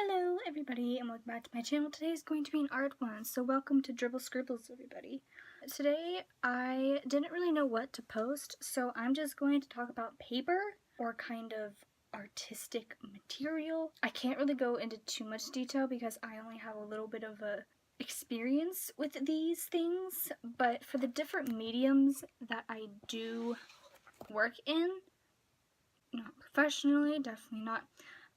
Hello everybody and welcome back to my channel. Today is going to be an art one, so welcome to Dribble Scribbles everybody. Today I didn't really know what to post, so I'm just going to talk about paper or kind of artistic material. I can't really go into too much detail because I only have a little bit of a experience with these things, but for the different mediums that I do work in, not professionally, definitely not,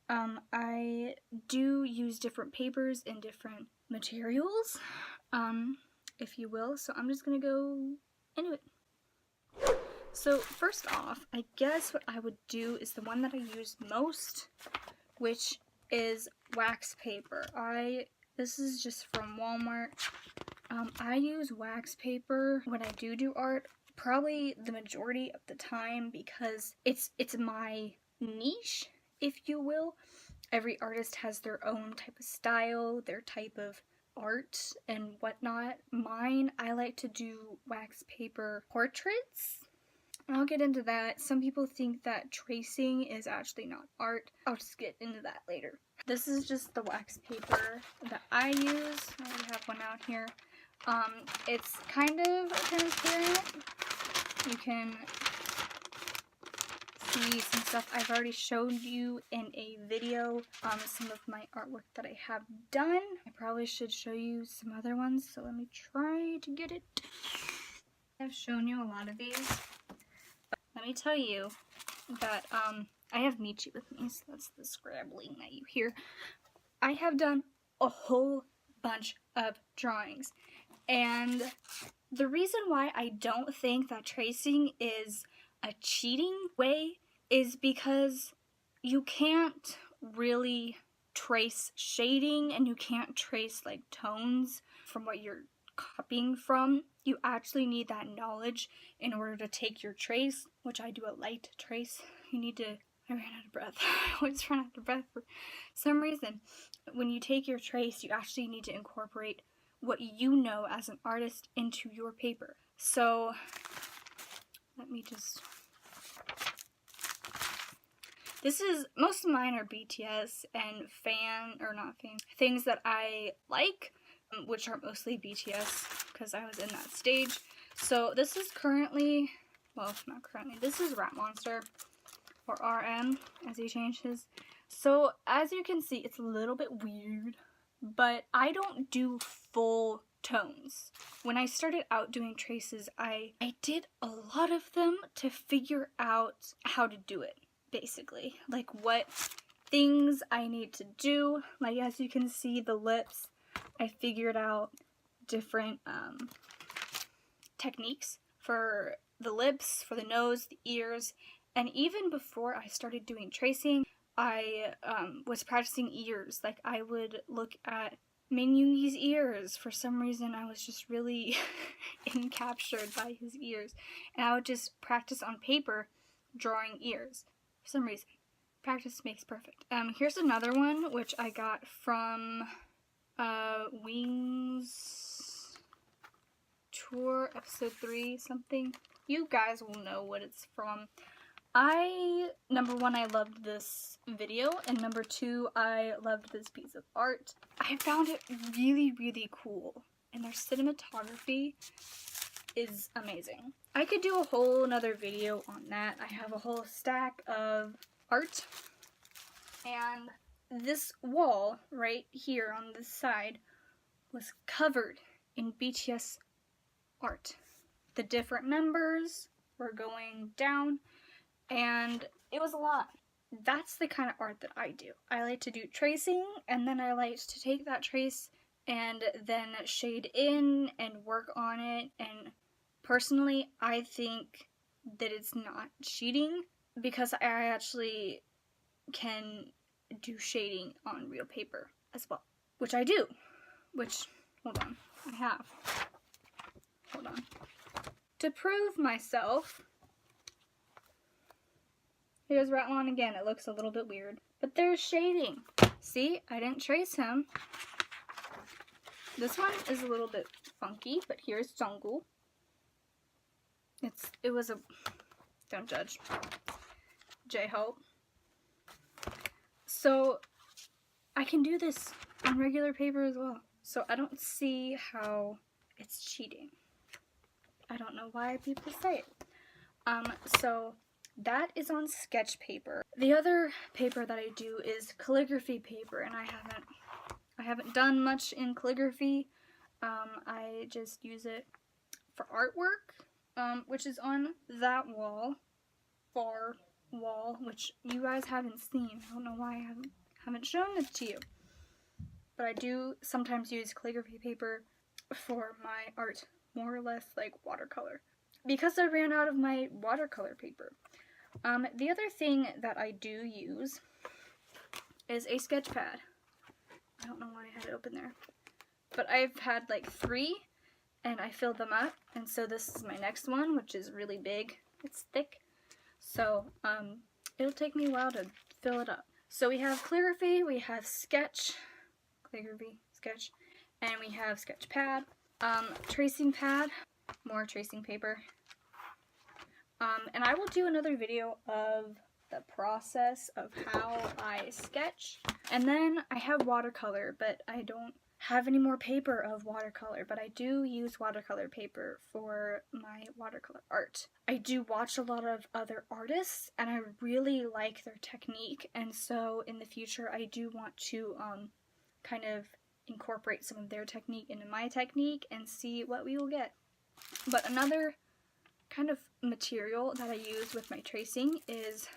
I do use different papers and different materials, if you will, so I'm just gonna go into it. So first off, I guess what I would do is the one that I use most, which is wax paper. This is just from Walmart. I use wax paper when I do art, probably the majority of the time, because it's my niche, if you will. Every artist has their own type of style, their type of art and whatnot. Mine, I like to do wax paper portraits. I'll get into that. Some people think that tracing is actually not art. I'll just get into that later. This is just the wax paper that I use. I already have one out here. It's kind of transparent. You can see some stuff I've already showed you in a video, some of my artwork that I have done. I probably should show you some other ones, so let me try to get it. I've shown you a lot of these, but let me tell you that I have Michi with me, so that's the scrabbling that you hear. I have done a whole bunch of drawings, and the reason why I don't think that tracing is a cheating way is because you can't really trace shading and you can't trace like tones from what you're copying from. You actually need that knowledge in order to take your trace, which I do a light trace. I ran out of breath. I always run out of breath for some reason. When you take your trace, you actually need to incorporate what you know as an artist into your paper. So let me just... most of mine are BTS and things that I like, which are mostly BTS because I was in that stage. So this is currently, well, not currently, this is Rat Monster, or RM, as he changed his. So as you can see, it's a little bit weird, but I don't do full tones. When I started out doing traces, I did a lot of them to figure out how to do it, basically. Like what things I need to do. Like as you can see, the lips, I figured out different techniques for the lips, for the nose, the ears, and even before I started doing tracing, I was practicing ears. Like I would look at Min Yoongi's ears. For some reason, I was just really encaptured by his ears. And I would just practice on paper drawing ears. For some reason. Practice makes perfect. Here's another one, which I got from Wings Tour, episode 3 something. You guys will know what it's from. Number one, I loved this video, and number two, I loved this piece of art. I found it really, really cool, and their cinematography is amazing. I could do a whole another video on that. I have a whole stack of art, and this wall right here on this side was covered in BTS art. The different members were going down, and it was a lot. That's the kind of art that I do. I like to do tracing, and then I like to take that trace and then shade in and work on it. And personally, I think that it's not cheating because I actually can do shading on real paper as well, which I do. Hold on, I have. Hold on. To prove myself, here's Ratlon again. It looks a little bit weird, but there's shading. See, I didn't trace him. This one is a little bit funky, but here's Jungkook. Don't judge. J-Hope. So I can do this on regular paper as well. So I don't see how it's cheating. I don't know why people say it. So that is on sketch paper. The other paper that I do is calligraphy paper, and I haven't done much in calligraphy. I just use it for artwork, which is on that far wall, which you guys haven't seen. I don't know why I haven't shown this to you. But I do sometimes use calligraphy paper for my art, more or less like watercolor, because I ran out of my watercolor paper. The other thing that I do use is a sketch pad. I don't know why I had it open there. But I've had like 3, and I filled them up, and so this is my next one, which is really big. It's thick. So, it'll take me a while to fill it up. So we have calligraphy, we have sketch, calligraphy, sketch, and we have sketch pad, tracing pad, more tracing paper. And I will do another video of the process of how I sketch. And then I have watercolor, but I don't have any more paper of watercolor, but I do use watercolor paper for my watercolor art. I do watch a lot of other artists, and I really like their technique, and so in the future I do want to kind of incorporate some of their technique into my technique and see what we will get. But another kind of material that I use with my tracing is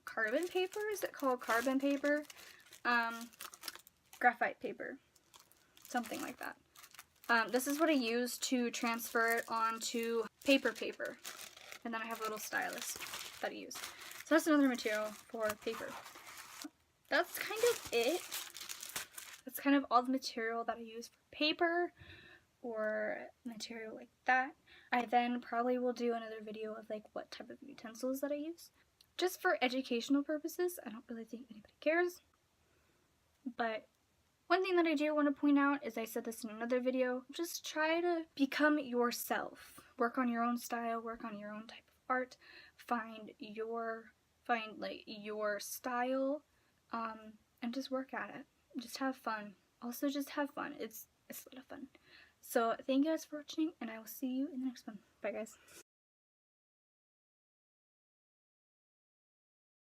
carbon paper. Is it called carbon paper? Graphite paper. Something like that. This is what I use to transfer it onto paper. And then I have a little stylus that I use. So that's another material for paper. That's kind of it. That's kind of all the material that I use for paper or material like that. I then probably will do another video of like what type of utensils that I use. Just for educational purposes. I don't really think anybody cares. But one thing that I do want to point out is, I said this in another video, just try to become yourself. Work on your own style, work on your own type of art, find like your style, and just work at it. Just have fun. Also just have fun. It's a lot of fun. So thank you guys for watching, and I will see you in the next one. Bye guys.